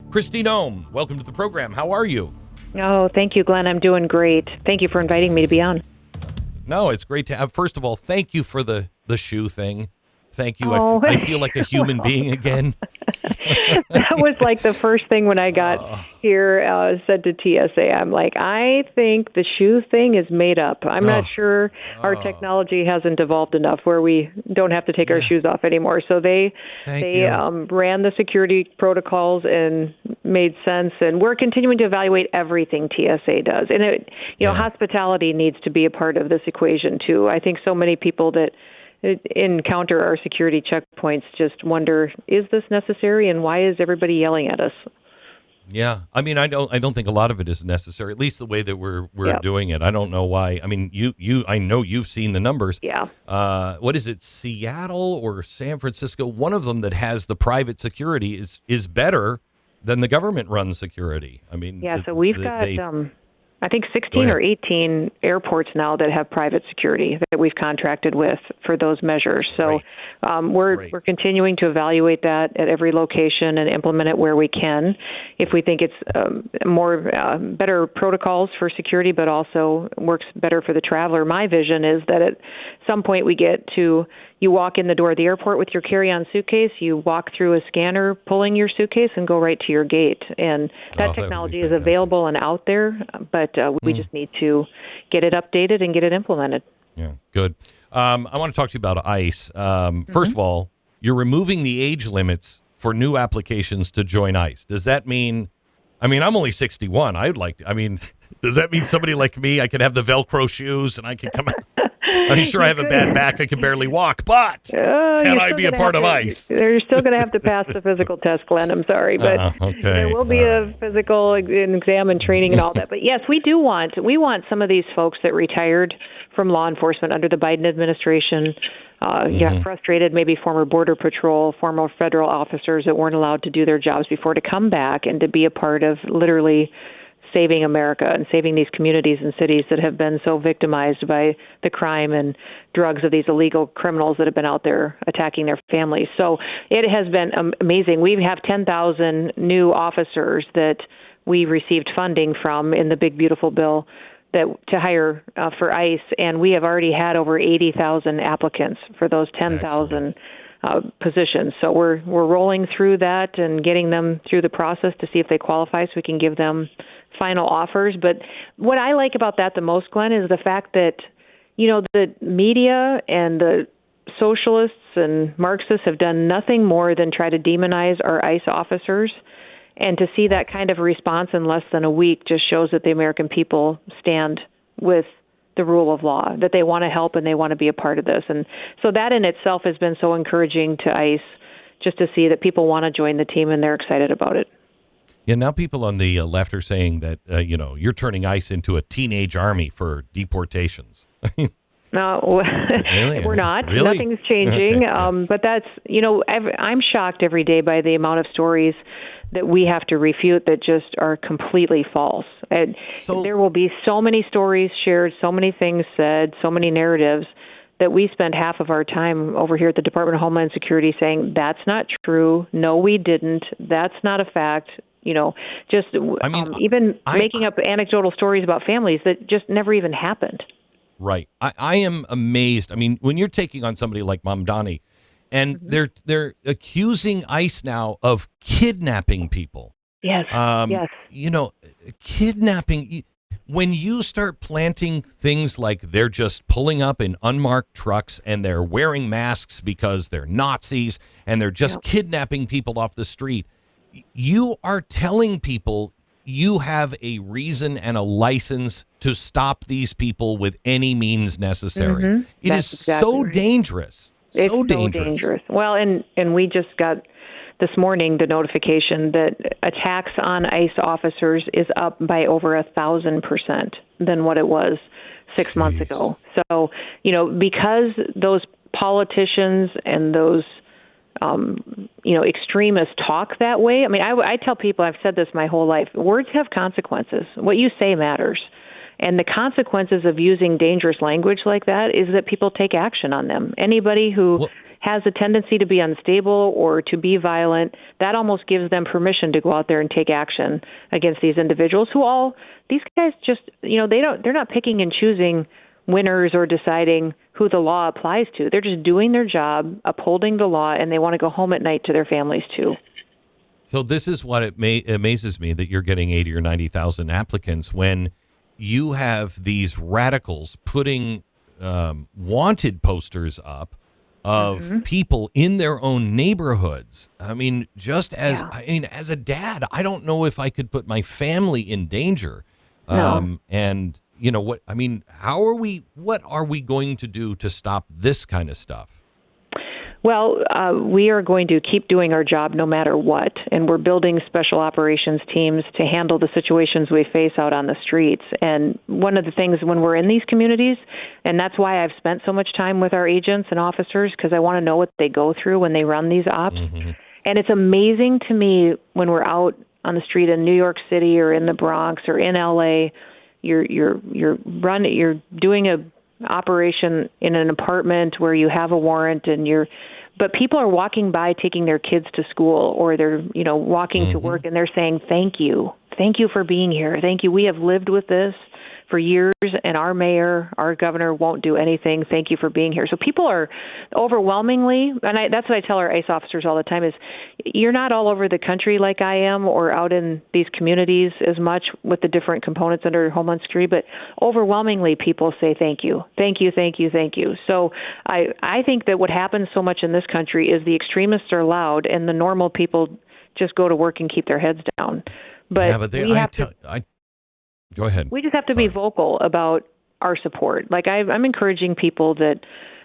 Kristi Noem, welcome to the program. How are you? Oh, thank you, Glenn. I'm doing great. Thank you for inviting me to be on. No, it's great to have. First of all, thank you for the shoe thing. Thank you. Oh. I feel like a human being again. That was like the first thing when I got here, said to TSA. I'm like, I think the shoe thing is made up. I'm not sure our technology hasn't evolved enough where we don't have to take our shoes off anymore. So they ran the security protocols and made sense. And we're continuing to evaluate everything TSA does. And hospitality needs to be a part of this equation too. I think so many people that encounter our security checkpoints just wonder, is this necessary, and why is everybody yelling at us? Yeah, I mean, I don't think a lot of it is necessary. At least the way that we're doing it. I don't know why. I mean, I know you've seen the numbers. Yeah. What is it, Seattle or San Francisco? One of them that has the private security is better than the government-run security. I mean, yeah. So we've got. I think 16 or 18 airports now that have private security that we've contracted with for those measures. So we're continuing to evaluate that at every location and implement it where we can. If we think it's better protocols for security, but also works better for the traveler. My vision is that at some point we get to, you walk in the door of the airport with your carry-on suitcase, you walk through a scanner pulling your suitcase and go right to your gate. And that technology is available and out there, but we just need to get it updated and get it implemented. Yeah, good. I want to talk to you about ICE. First of all, you're removing the age limits for new applications to join ICE. Does that mean, I'm only 61. Does that mean somebody like me, I can have the Velcro shoes and I can come out? I'm sure I have a bad back. I can barely walk, but can I be a part of ICE? You're still going to have to pass the physical test, Glenn. I'm sorry, but there will be a physical exam and training and all that. But yes, we want some of these folks that retired from law enforcement under the Biden administration, got frustrated, maybe former Border Patrol, former federal officers that weren't allowed to do their jobs before, to come back and to be a part of literally saving America and saving these communities and cities that have been so victimized by the crime and drugs of these illegal criminals that have been out there attacking their families. So it has been amazing. We have 10,000 new officers that we received funding from in the big, beautiful bill to hire for ICE, and we have already had over 80,000 applicants for those 10,000 positions. So we're rolling through that and getting them through the process to see if they qualify so we can give them final offers. But what I like about that the most, Glenn, is the fact that, the media and the socialists and Marxists have done nothing more than try to demonize our ICE officers. And to see that kind of response in less than a week just shows that the American people stand with the rule of law, that they want to help and they want to be a part of this. And so that in itself has been so encouraging to ICE, just to see that people want to join the team and they're excited about it. Yeah, now people on the left are saying that, you're turning ICE into a teenage army for deportations. No, really? We're not. Really? Nothing's changing. Okay. But that's, I'm shocked every day by the amount of stories that we have to refute that just are completely false. And there will be so many stories shared, so many things said, so many narratives that we spend half of our time over here at the Department of Homeland Security saying, that's not true. No, we didn't. That's not a fact. Making up anecdotal stories about families that just never even happened. Right. I am amazed. When you're taking on somebody like Mamdani, and they're accusing ICE now of kidnapping people. Yes. Yes. Kidnapping. When you start planting things like they're just pulling up in unmarked trucks and they're wearing masks because they're Nazis and they're just kidnapping people off the street, you are telling people you have a reason and a license to stop these people with any means necessary. It is so dangerous. It's so dangerous. Well, and we just got this morning the notification that attacks on ICE officers is up by over 1,000% than what it was 6 months ago. So, because those politicians and those extremists talk that way. I tell people, I've said this my whole life, words have consequences. What you say matters. And the consequences of using dangerous language like that is that people take action on them. Anybody who has a tendency to be unstable or to be violent, that almost gives them permission to go out there and take action against these individuals these guys just, they're not picking and choosing winners or deciding who the law applies to. They're just doing their job, upholding the law, and they want to go home at night to their families too. So this is what amazes me, that you're getting 80 or 90,000 applicants when you have these radicals putting wanted posters up of people in their own neighborhoods. I mean, as a dad, I don't know if I could put my family in danger. No. And what are we going to do to stop this kind of stuff? Well, we are going to keep doing our job no matter what, and we're building special operations teams to handle the situations we face out on the streets. And one of the things when we're in these communities, and that's why I've spent so much time with our agents and officers, because I want to know what they go through when they run these ops. Mm-hmm. And it's amazing to me when we're out on the street in New York City or in the Bronx or in LA, you're doing a operation in an apartment where you have a warrant but people are walking by taking their kids to school, or they're walking to work, and they're saying thank you for being here, thank you, we have lived with this for years, and our mayor, our governor won't do anything, thank you for being here. So people are overwhelmingly, and that's what I tell our ICE officers all the time, is you're not all over the country like I am, or out in these communities as much with the different components under Homeland Security, but overwhelmingly people say thank you, thank you, thank you, thank you. So I think that what happens so much in this country is the extremists are loud and the normal people just go to work and keep their heads down. But Go ahead. We just have to be vocal about our support. Like I'm encouraging people that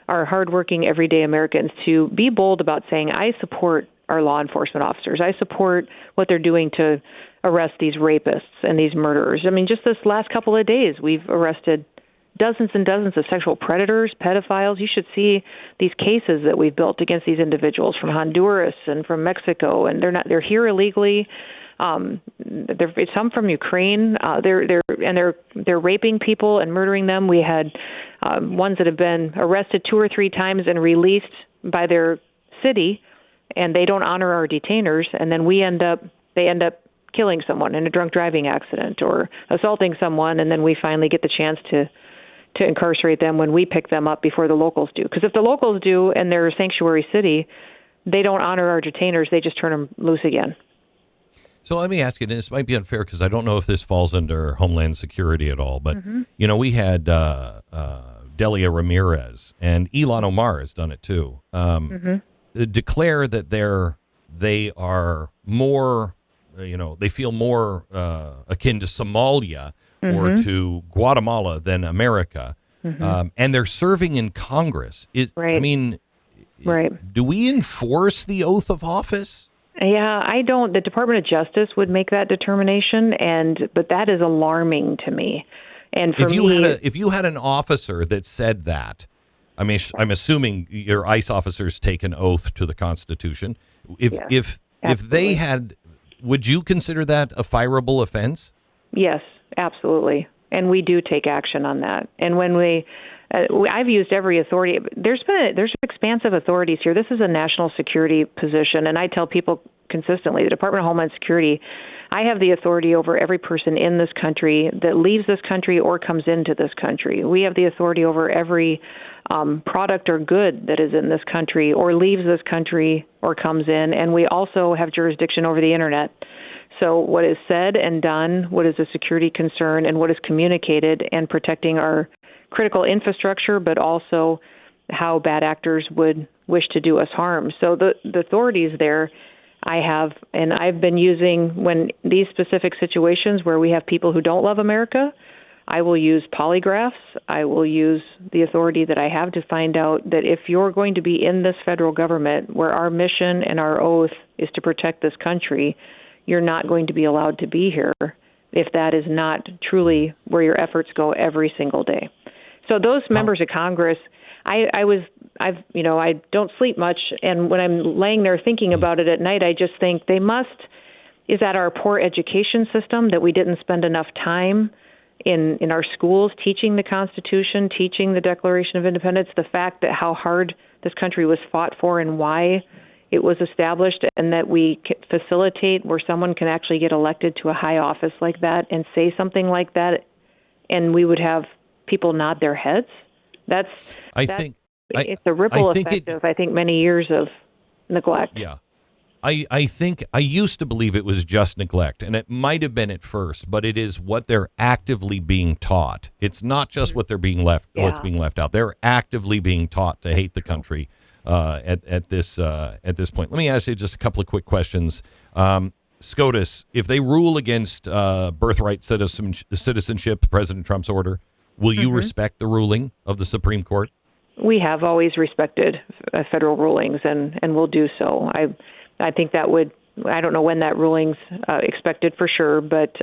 are hardworking, everyday Americans to be bold about saying, I support our law enforcement officers. I support what they're doing to arrest these rapists and these murderers. I mean, just this last couple of days, we've arrested dozens and dozens of sexual predators, pedophiles. You should see these cases that we've built against these individuals from Honduras and from Mexico, and they're here illegally. Some from Ukraine. They're raping people and murdering them. We had ones that have been arrested 2 or 3 times and released by their city, and they don't honor our detainers. And then they end up killing someone in a drunk driving accident or assaulting someone, and then we finally get the chance to incarcerate them when we pick them up before the locals do. Because if the locals do and they're a sanctuary city, they don't honor our detainers. They just turn them loose again. So let me ask you, and this might be unfair because I don't know if this falls under Homeland Security at all, but, we had Delia Ramirez, and Ilhan Omar has done it too, declare that they are more, they feel more akin to Somalia or to Guatemala than America, and they're serving in Congress. Right. I mean, do we enforce the oath of office? Yeah, I don't. The Department of Justice would make that determination, but that is alarming to me. And for if you had an officer that said that, I mean, I'm assuming your ICE officers take an oath to the Constitution. If they had, would you consider that a fireable offense? Yes, absolutely, and we do take action on that. And when I've used every authority. There's expansive authorities here. This is a national security position, and I tell people consistently, the Department of Homeland Security, I have the authority over every person in this country that leaves this country or comes into this country. We have the authority over every product or good that is in this country or leaves this country or comes in, and we also have jurisdiction over the Internet. So what is said and done, what is a security concern, and what is communicated, and protecting our critical infrastructure, but also how bad actors would wish to do us harm. So the authorities there I've been using when these specific situations where we have people who don't love America, I will use polygraphs. I will use the authority that I have to find out that if you're going to be in this federal government where our mission and our oath is to protect this country, you're not going to be allowed to be here if that is not truly where your efforts go every single day. So those members of Congress, I don't sleep much, and when I'm laying there thinking about it at night, I just think is that our poor education system that we didn't spend enough time in our schools, teaching the Constitution, teaching the Declaration of Independence, the fact that how hard this country was fought for and why it was established, and that we facilitate where someone can actually get elected to a high office like that and say something like that, and we would have people nod their heads. It's a ripple effect of, I think, many years of neglect. Yeah. I think I used to believe it was just neglect, and it might have been at first, but it is what they're actively being taught. It's not just what they're being what's being left out. They're actively being taught to hate the country at this point. Let me ask you just a couple of quick questions. SCOTUS, if they rule against birthright citizenship, President Trump's order, will you respect the ruling of the Supreme Court? We have always respected federal rulings, and will do so. I think that would, I don't know when that ruling's expected for sure, but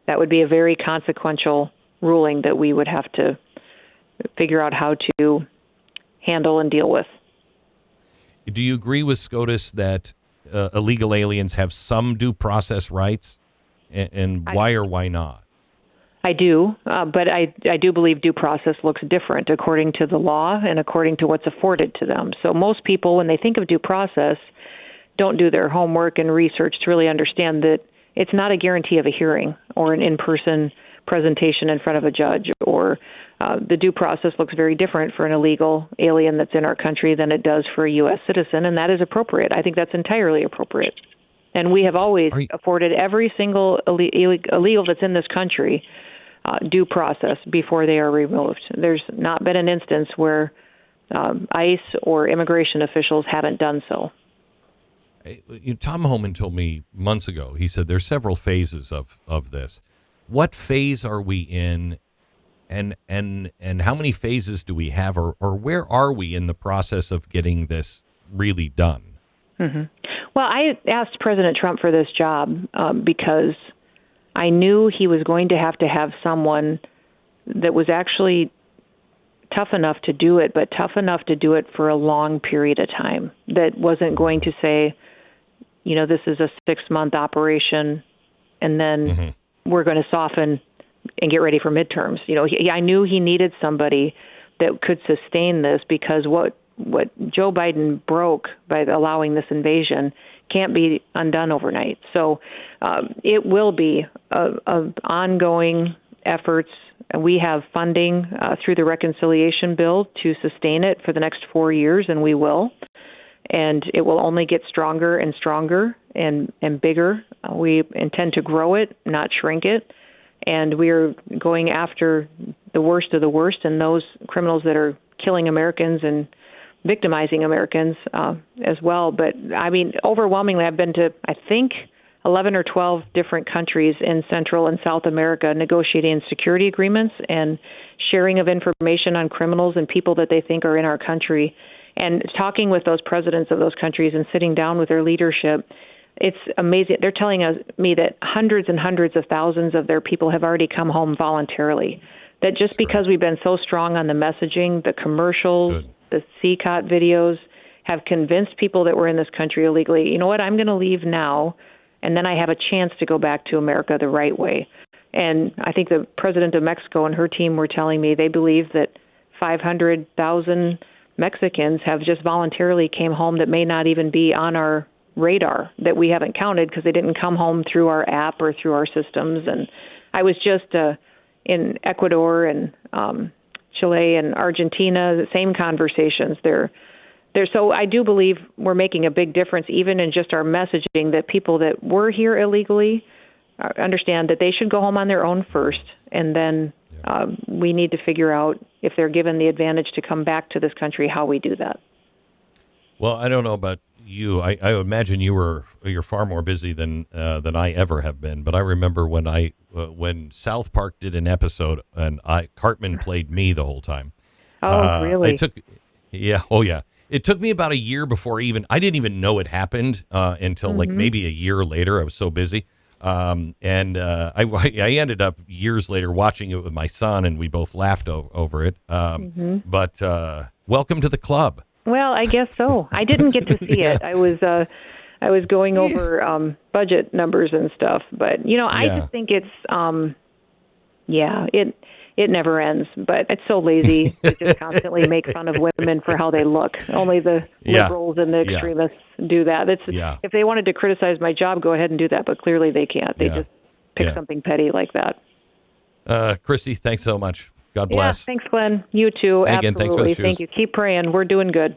that would be a very consequential ruling that we would have to figure out how to handle and deal with. Do you agree with SCOTUS that illegal aliens have some due process rights, and why or why not? I do, but I do believe due process looks different according to the law and according to what's afforded to them. So most people, when they think of due process, don't do their homework and research to really understand that it's not a guarantee of a hearing or an in-person presentation in front of a judge, or the due process looks very different for an illegal alien that's in our country than it does for a U.S. citizen, and that is appropriate. I think that's entirely appropriate. And we have always afforded every single illegal that's in this country due process before they are removed. There's not been an instance where ICE or immigration officials haven't done so. Tom Homan told me months ago, he said there's several phases of this. What phase are we in, and how many phases do we have, or where are we in the process of getting this really done? Mm-hmm. Well, I asked President Trump for this job because I knew he was going to have someone that was actually tough enough to do it, but tough enough to do it for a long period of time, that wasn't going to say, this is a 6-month operation, and then we're going to soften and get ready for midterms. I knew he needed somebody that could sustain this, because what Joe Biden broke by allowing this invasion can't be undone overnight. So it will be ongoing efforts. We have funding through the reconciliation bill to sustain it for the next 4 years, and we will. And it will only get stronger and stronger and bigger. We intend to grow it, not shrink it. And we are going after the worst of the worst, and those criminals that are killing Americans and victimizing Americans as well. But, overwhelmingly, I've been to, I think, 11 or 12 different countries in Central and South America negotiating security agreements and sharing of information on criminals and people that they think are in our country, and talking with those presidents of those countries and sitting down with their leadership. It's amazing. They're telling me that hundreds and hundreds of thousands of their people have already come home voluntarily. That just because we've been so strong on the messaging, the commercials, the CCOT videos have convinced people that we're in this country illegally. You know what? I'm going to leave now, and then I have a chance to go back to America the right way. And I think the president of Mexico and her team were telling me they believe that 500,000 Mexicans have just voluntarily came home that may not even be on our radar, that we haven't counted because they didn't come home through our app or through our systems. And I was just in Ecuador and Chile and Argentina, the same conversations. So I do believe we're making a big difference, even in just our messaging, that people that were here illegally understand that they should go home on their own first, and then we need to figure out, if they're given the advantage to come back to this country, how we do that. Well, I don't know about you. I imagine you're far more busy than I ever have been. But I remember when South Park did an episode, and Cartman played me the whole time. Oh, really? It took me about a year before I didn't even know it happened until like maybe a year later. I was so busy. I ended up years later watching it with my son, and we both laughed over it. But welcome to the club. Well, I guess so. I didn't get to see it. I was going over budget numbers and stuff. But I just think it's Yeah, it never ends, but it's so lazy to just constantly make fun of women for how they look. Only the liberals and the extremists do that. If they wanted to criticize my job, go ahead and do that, but clearly they can't. They just pick something petty like that. Kristi, thanks so much. God bless. Yeah, thanks, Glenn. You too. And again, absolutely. thanks for the Thank you. Keep praying. We're doing good.